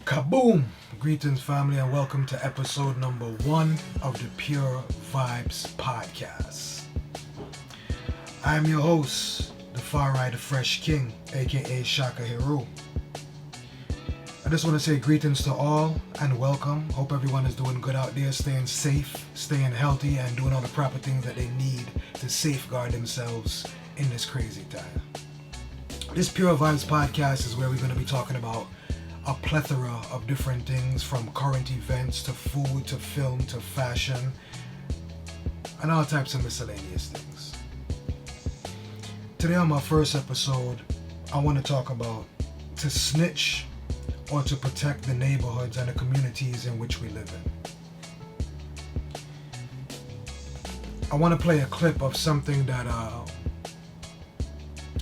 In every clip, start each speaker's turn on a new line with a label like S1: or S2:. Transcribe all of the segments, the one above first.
S1: Kaboom! Greetings, family, and welcome to episode number 1 of the Pure Vibes podcast. I'm your host, the Far Right Fresh King, aka Shaka Hiru. I just want to say greetings to all and welcome. Hope everyone is doing good out there, staying safe, staying healthy, and doing all the proper things that they need to safeguard themselves in this crazy time. This Pure Vibes podcast is where we're going to be talking about a plethora of different things, from current events to food to film to fashion and all types of miscellaneous things. Today on my first episode, I want to talk about to snitch or to protect the neighborhoods and the communities in which we live in. I want to play a clip of something that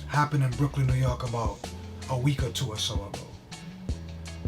S1: happened in Brooklyn, New York about a week or two or so ago.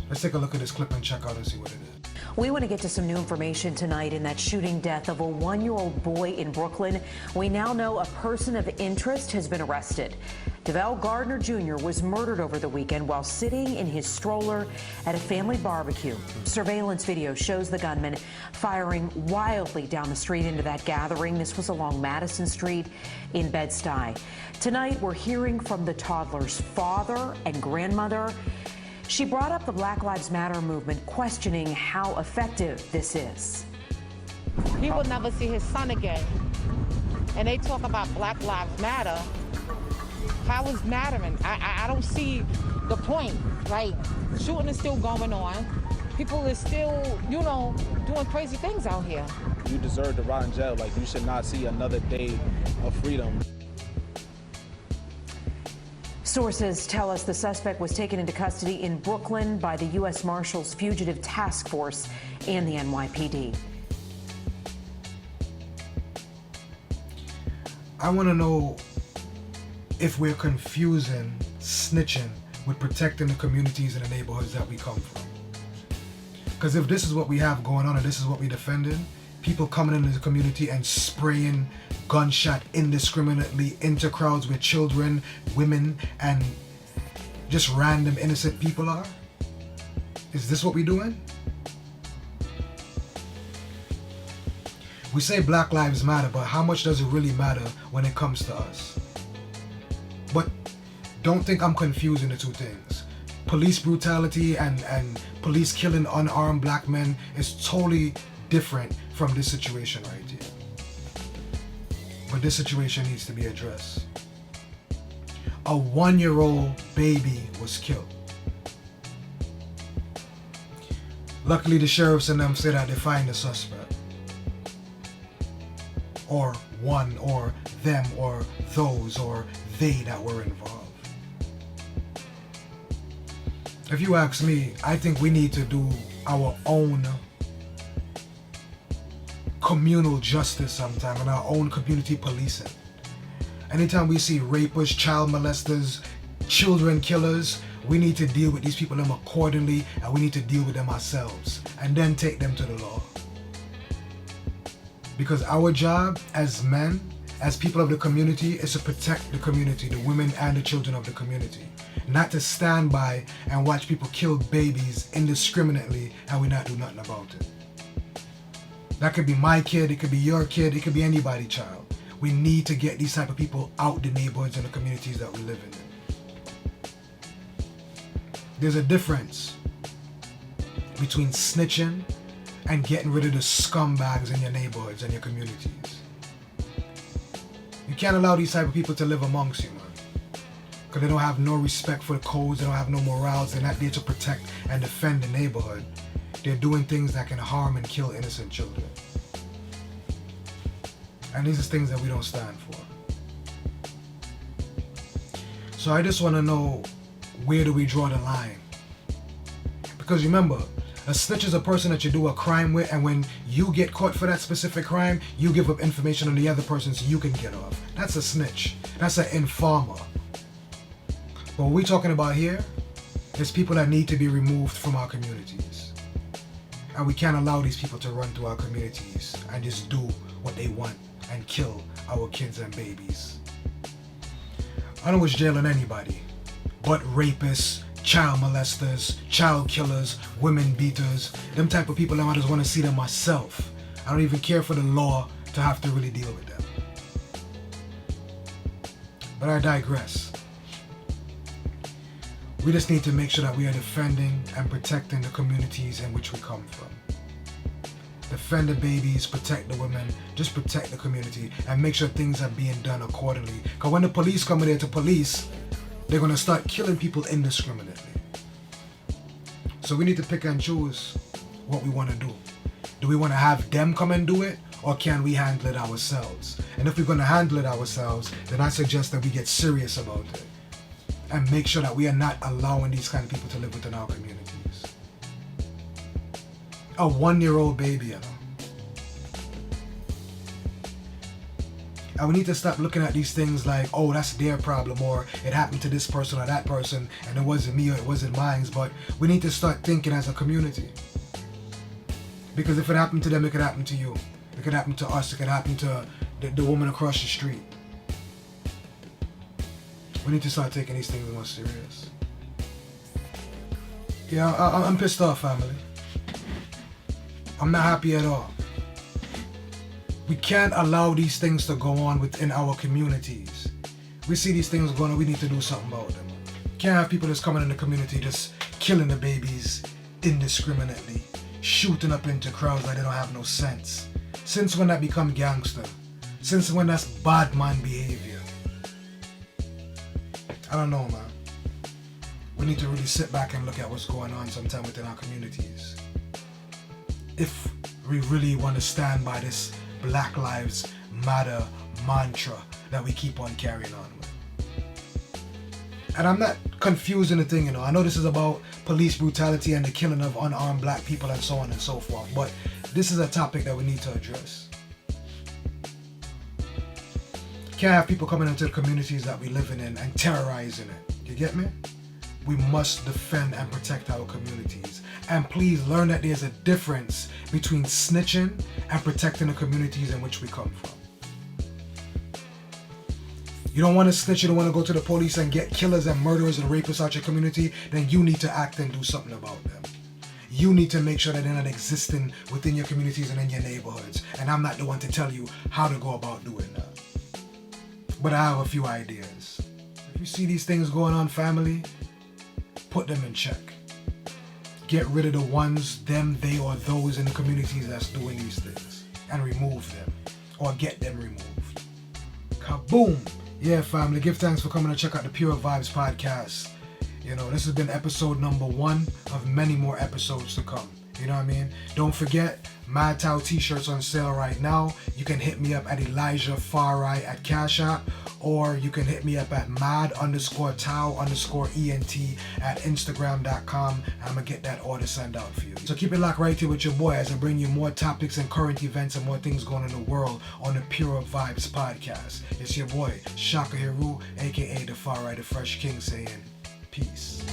S1: Let's take a look at this clip and check out and see what it is.
S2: We want to get to some new information tonight in that shooting death of a 1-year-old boy in Brooklyn. We now know a person of interest has been arrested. DeVal Gardner Jr. was murdered over the weekend while sitting in his stroller at a family barbecue. Surveillance video shows the gunman firing wildly down the street into that gathering. This was along Madison Street in Bed-Stuy. Tonight, we're hearing from the toddler's father and grandmother. She brought up the Black Lives Matter movement, questioning how effective this is.
S3: He will never see his son again. And they talk about Black Lives Matter. How is mattering? I don't see the point, right? Shooting is still going on. People are still, doing crazy things out here.
S4: You deserve to rot in jail. Like, you should not see another day of freedom.
S2: Sources tell us the suspect was taken into custody in Brooklyn by the U.S. Marshals Fugitive Task Force and the NYPD.
S1: I want to know if we're confusing snitching with protecting the communities and the neighborhoods that we come from. Because if this is what we have going on and this is what we're defending, people coming into the community and spraying gunshot indiscriminately into crowds where children, women, and just random innocent people are? Is this what we're doing? We say Black Lives Matter, but how much does it really matter when it comes to us? But don't think I'm confusing the two things. Police brutality and police killing unarmed black men is totally different from this situation right here. But this situation needs to be addressed. A 1-year-old baby was killed. Luckily, the sheriffs and them said that they find the suspect. Or one, or them, or those, or they that were involved. If you ask me, I think we need to do our own communal justice sometime and our own community policing. Anytime we see rapists, child molesters, children killers, we need to deal with these people accordingly, and we need to deal with them ourselves and then take them to the law. Because our job as men, as people of the community, is to protect the community, the women and the children of the community. Not to stand by and watch people kill babies indiscriminately and we not do nothing about it. That could be my kid, it could be your kid, it could be anybody's child. We need to get these type of people out the neighborhoods and the communities that we live in. There's a difference between snitching and getting rid of the scumbags in your neighborhoods and your communities. You can't allow these type of people to live amongst you, man. Because they don't have no respect for the codes, they don't have no morals, they're not there to protect and defend the neighborhood. They're doing things that can harm and kill innocent children. And these are things that we don't stand for. So I just want to know, where do we draw the line? Because remember, a snitch is a person that you do a crime with, and when you get caught for that specific crime, you give up information on the other person so you can get off. That's a snitch. That's an informer. But what we're talking about here is people that need to be removed from our communities. And we can't allow these people to run through our communities and just do what they want and kill our kids and babies. I don't wish jail on anybody, but rapists, child molesters, child killers, women beaters, them type of people, I just want to see them myself. I don't even care for the law to have to really deal with them. But I digress. We just need to make sure that we are defending and protecting the communities in which we come from. Defend the babies, protect the women, just protect the community and make sure things are being done accordingly. Because when the police come in there to police, they're going to start killing people indiscriminately. So we need to pick and choose what we want to do. Do we want to have them come and do it, or can we handle it ourselves? And if we're going to handle it ourselves, then I suggest that we get serious about it and make sure that we are not allowing these kind of people to live within our communities. A 1-year-old baby, you know. And we need to stop looking at these things like, oh, that's their problem, or it happened to this person or that person, and it wasn't me or it wasn't mine. But we need to start thinking as a community. Because if it happened to them, it could happen to you. It could happen to us. It could happen to the woman across the street. We need to start taking these things more serious. Yeah, I'm pissed off, family. I'm not happy at all. We can't allow these things to go on within our communities. We see these things going on, we need to do something about them. Can't have people that's coming in the community just killing the babies indiscriminately, shooting up into crowds like they don't have no sense. Since when that become gangster? Since when that's bad man behavior? I don't know, man. We need to really sit back and look at what's going on sometime within our communities. If we really want to stand by this Black Lives Matter mantra that we keep on carrying on with. And I'm not confusing the thing, you know. I know this is about police brutality and the killing of unarmed black people and so on and so forth, but this is a topic that we need to address. Can't have people coming into the communities that we live in and terrorizing it. You get me? We must defend and protect our communities. And please learn that there's a difference between snitching and protecting the communities in which we come from. You don't want to snitch, you don't want to go to the police and get killers and murderers and rapists out your community, then you need to act and do something about them. You need to make sure that they're not existing within your communities and in your neighborhoods. And I'm not the one to tell you how to go about doing that. But I have a few ideas. If you see these things going on, family, put them in check. Get rid of the ones, them, they, or those in the communities that's doing these things. And remove them. Or get them removed. Kaboom! Yeah, family, give thanks for coming to check out the Pure Vibes podcast. You know, this has been episode number 1 of many more episodes to come. You know what I mean? Don't forget, Mad Tao t-shirts on sale right now. You can hit me up at Elijah Farai at Cash App, or you can hit me up at mad_tao_ent at Instagram.com. I'm gonna get that order sent out for you. So keep it locked right here with your boy as I bring you more topics and current events and more things going on in the world on the Pure Vibes podcast. It's your boy, Shaka Hiru, aka the Farai the Fresh King, saying peace.